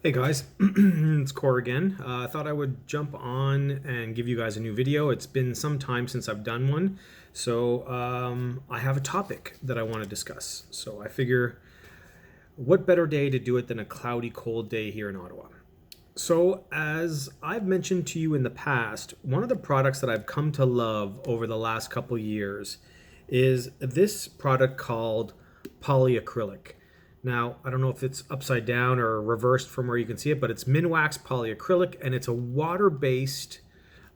Hey guys, it's Core again. I thought I would jump on and give you guys a new video. It's been some time since I've done one, so I have a topic that I want to discuss. So I figure, what better day to do it than a cloudy, cold day here in Ottawa? So as I've mentioned to you in the past, one of the products that I've come to love over the last couple years is this product called Polyacrylic. Now, I don't know if it's upside down or reversed from where you can see it, but it's Minwax polyacrylic, and it's a water-based,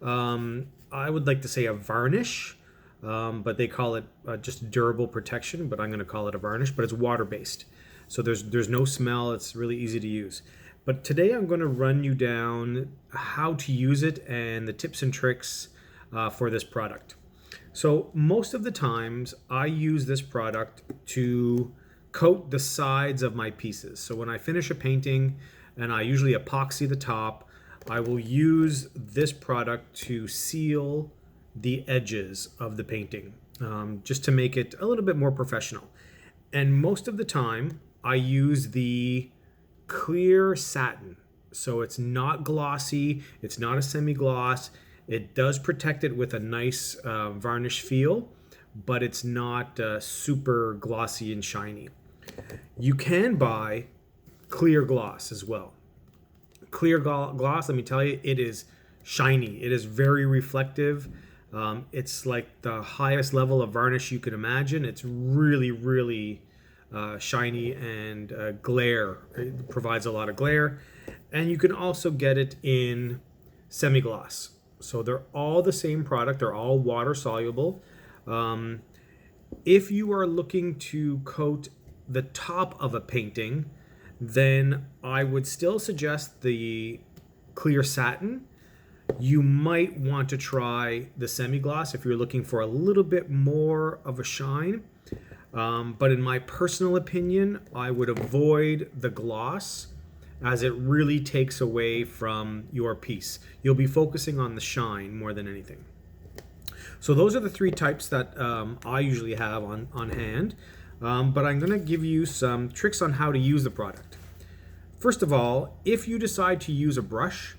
I would like to say a varnish, but they call it just durable protection, but I'm going to call it a varnish, but it's water-based. So there's no smell, it's really easy to use. But today I'm going to run you down how to use it and the tips and tricks for this product. So most of the times I use this product to coat the sides of my pieces. So when I finish a painting and I usually epoxy the top, I will use this product to seal the edges of the painting, just to make it a little bit more professional. And most of the time I use the clear satin. So it's not glossy, it's not a semi-gloss. It does protect it with a nice varnish feel, but it's not super glossy and shiny. You can buy clear gloss as well. Clear gloss, let me tell you, it is shiny. It is very reflective. It's like the highest level of varnish you can imagine. It's really, really shiny and glare. It provides a lot of glare. And you can also get it in semi-gloss. So they're all the same product. They're all water soluble. If you are looking to coat the top of a painting, then I would still suggest the clear satin. You might want to try the semi-gloss if you're looking for a little bit more of a shine. But in my personal opinion, I would avoid the gloss as it really takes away from your piece. You'll be focusing on the shine more than anything. So those are the three types that I usually have on hand. But I'm going to give you some tricks on how to use the product. First of all, if you decide to use a brush,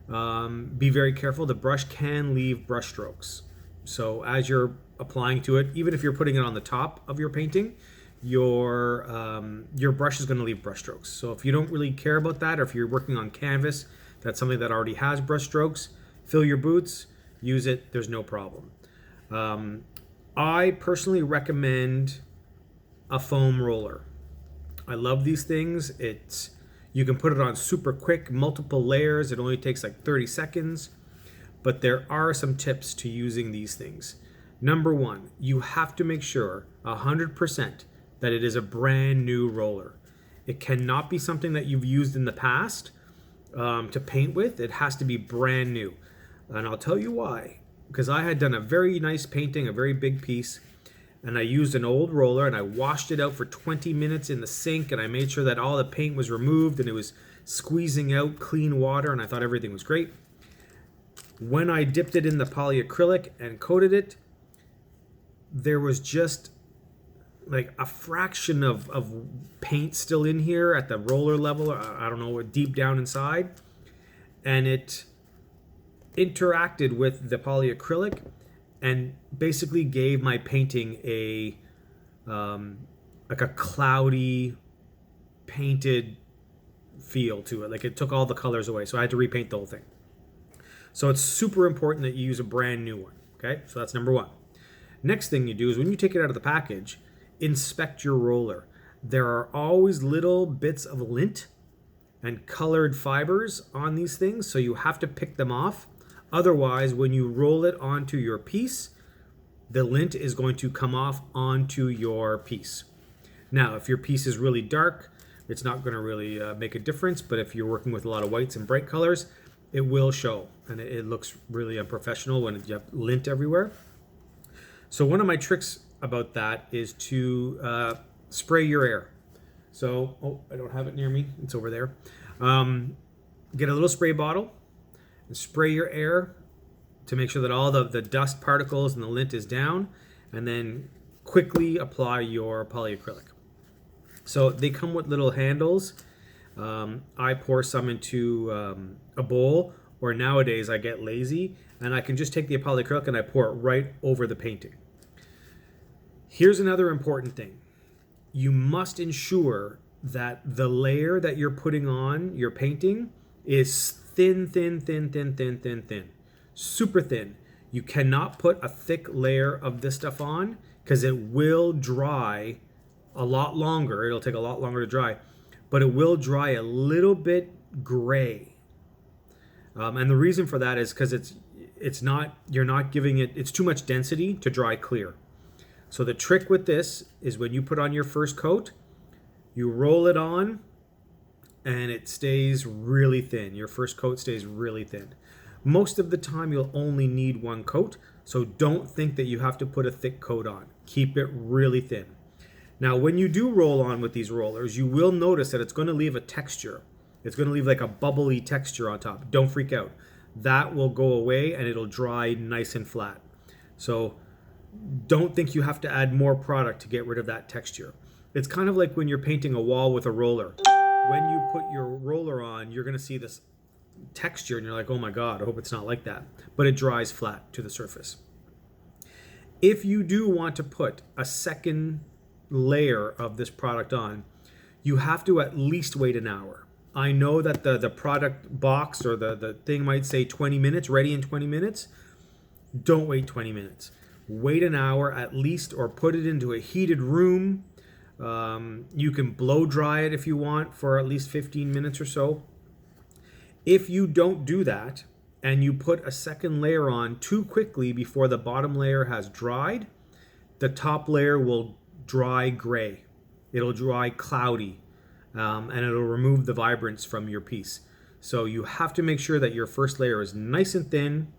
be very careful. The brush can leave brush strokes. So as you're applying to it, even if you're putting it on the top of your painting, your brush is going to leave brush strokes. So if you don't really care about that, or if you're working on canvas, that's something that already has brush strokes, fill your boots, use it, there's no problem. I personally recommend a foam roller. I love these things. You can put it on super quick, multiple layers. It only takes like 30 seconds. But there are some tips to using these things. Number one, you have to make sure 100% that it is a brand new roller. It cannot be something that you've used in the past to paint with. It has to be brand new. And I'll tell you why. Because I had done a very nice painting, a very big piece, and I used an old roller and I washed it out for 20 minutes in the sink, and I made sure that all the paint was removed and it was squeezing out clean water, and I thought everything was great. When I dipped it in the polyacrylic and coated it, there was just like a fraction of paint still in here at the roller level. I don't know, deep down inside. And it interacted with the polyacrylic and basically gave my painting a like a cloudy painted feel to it. Like it took all the colors away, so I had to repaint the whole thing. So it's super important that you use a brand new one. Okay, so that's number one. Next thing you do is when you take it out of the package, inspect your roller. There are always little bits of lint and colored fibers on these things, so you have to pick them off. Otherwise, when you roll it onto your piece, the lint is going to come off onto your piece. Now, if your piece is really dark, it's not going to really make a difference, but if you're working with a lot of whites and bright colors, it will show, and it looks really unprofessional when you have lint everywhere. So one of my tricks about that is to spray your air. So, I don't have it near me, it's over there. Get a little spray bottle and spray your air to make sure that all the dust particles and the lint is down, and then quickly apply your polyacrylic. So they come with little handles I pour some into a bowl, or nowadays I get lazy and I can just take the polyacrylic and I pour it right over the painting. Here's another important thing. You must ensure that the layer that you're putting on your painting is thin, thin, thin, thin, thin, thin, thin. Super thin. You cannot put a thick layer of this stuff on because it will dry a lot longer. It'll take a lot longer to dry, but it will dry a little bit gray. And the reason for that is because you're not giving it, it's too much density to dry clear. So the trick with this is when you put on your first coat, you roll it on and it stays really thin. Your first coat stays really thin. Most of the time you'll only need one coat, so don't think that you have to put a thick coat on. Keep it really thin. Now when you do roll on with these rollers, you will notice that it's going to leave a texture. It's going to leave like a bubbly texture on top. Don't freak out. That will go away and it'll dry nice and flat. So don't think you have to add more product to get rid of that texture. It's kind of like when you're painting a wall with a roller. When you put your roller on, you're going to see this texture and you're like, oh my God, I hope it's not like that. But it dries flat to the surface. If you do want to put a second layer of this product on, you have to at least wait an hour. I know that the product box or the thing might say 20 minutes, ready in 20 minutes. Don't wait 20 minutes. Wait an hour at least, or put it into a heated room. You can blow dry it if you want for at least 15 minutes or so. If you don't do that and you put a second layer on too quickly before the bottom layer has dried, the top layer will dry gray. It'll dry cloudy, and it'll remove the vibrance from your piece. So you have to make sure that your first layer is nice and thin.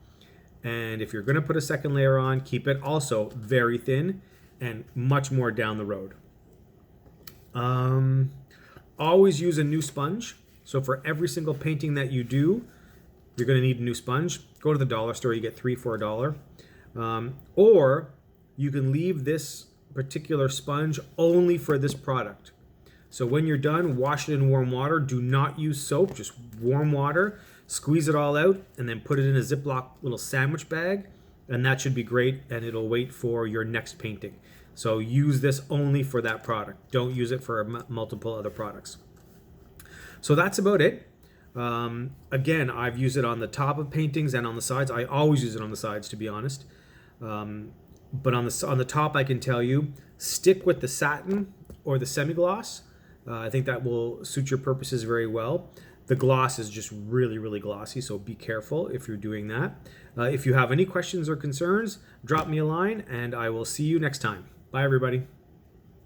And if you're going to put a second layer on, keep it also very thin and much more down the road. Always use a new sponge. So for every single painting that you do, you're going to need a new sponge. Go to the dollar store, you get 3 for $1. Or you can leave this particular sponge only for this product. So when you're done, wash it in warm water. Do not use soap, just warm water. Squeeze it all out and then put it in a Ziploc little sandwich bag, and that should be great, and it'll wait for your next painting. So use this only for that product. Don't use it for multiple other products. So that's about it. Again, I've used it on the top of paintings and on the sides. I always use it on the sides, to be honest. But on the top, I can tell you, stick with the satin or the semi-gloss. I think that will suit your purposes very well. The gloss is just really, really glossy, so be careful if you're doing that. If you have any questions or concerns, drop me a line, and I will see you next time. Bye, everybody.